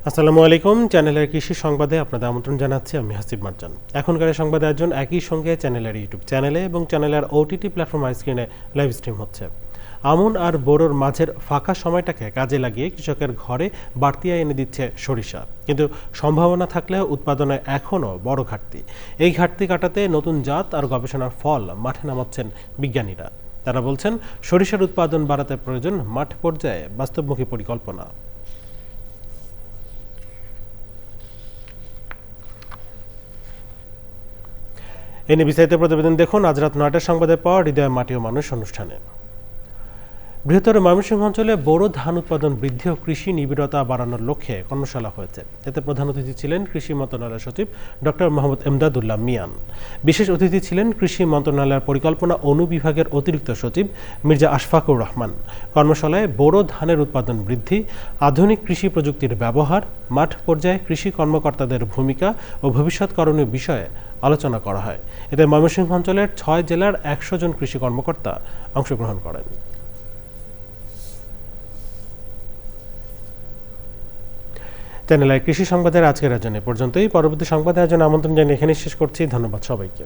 আসসালামু আলাইকুম। চ্যানেলের কৃষি সংবাদে আপনাদের আমন্ত্রণ জানাচ্ছি আমি হাসিব মার্জান। এখনকার সংবাদে একজন একই সঙ্গে চ্যানেলের ইউটিউব চ্যানেলে এবং চ্যানেলের ওটিটি প্ল্যাটফর্ম স্ক্রিনে লাইভ স্ট্রিম হচ্ছে। আমন আর বোরোর মাঝের ফাঁকা সময়টাকে কাজে লাগিয়ে কৃষকের ঘরে বাড়তি আয় এনে দিচ্ছে সরিষা, কিন্তু সম্ভাবনা থাকলেও উৎপাদনে এখনও বড় ঘাটতি। এই ঘাটতি কাটাতে নতুন জাত আর গবেষণার ফল মাঠে নামাচ্ছেন বিজ্ঞানীরা। তারা বলছেন সরিষার উৎপাদন বাড়াতে প্রয়োজন মাঠ পর্যায়ে বাস্তবমুখী পরিকল্পনা। এ নিয়ে বিস্তারিত প্রতিবেদন দেখুন আজ রাত ৯টার সংবাদের পর হৃদয় মাটি ও মানুষ অনুষ্ঠানে। বৃহত্তর ময়মনসিংহ অঞ্চলে বোরো ধান উৎপাদন বৃদ্ধি ও কৃষি নিবিড়তা বাড়ানোর লক্ষ্যে কর্মশালা হয়েছে। এতে প্রধান অতিথি ছিলেন কৃষি মন্ত্রণালয়ের সচিব ডক্টর মোহাম্মদ এমদাদুল্লাহ মিয়ান। বিশেষ অতিথি ছিলেন কৃষি মন্ত্রণালয়ের পরিকল্পনা অনুবিভাগের অতিরিক্ত সচিব মির্জা আশফাকুর রহমান। কর্মশালায় বোরো ধানের উৎপাদন বৃদ্ধি, আধুনিক কৃষি প্রযুক্তির ব্যবহার, মাঠ পর্যায়ে কৃষি কর্মকর্তাদের ভূমিকা ও ভবিষ্যৎ করণীয় বিষয়ে আলোচনা করা হয়। এতে ময়মনসিংহ অঞ্চলের ৬ জেলার ১০০ জন কৃষি কর্মকর্তা অংশগ্রহণ করেন। চ্যানেলের কৃষি সংবাদের আজকের আয়োজনে পর্যন্তই। পরবর্তী সংবাদ আয়োজনে আমন্ত্রণ জানিয়ে এখানে শেষ করছি। ধন্যবাদ সবাইকে।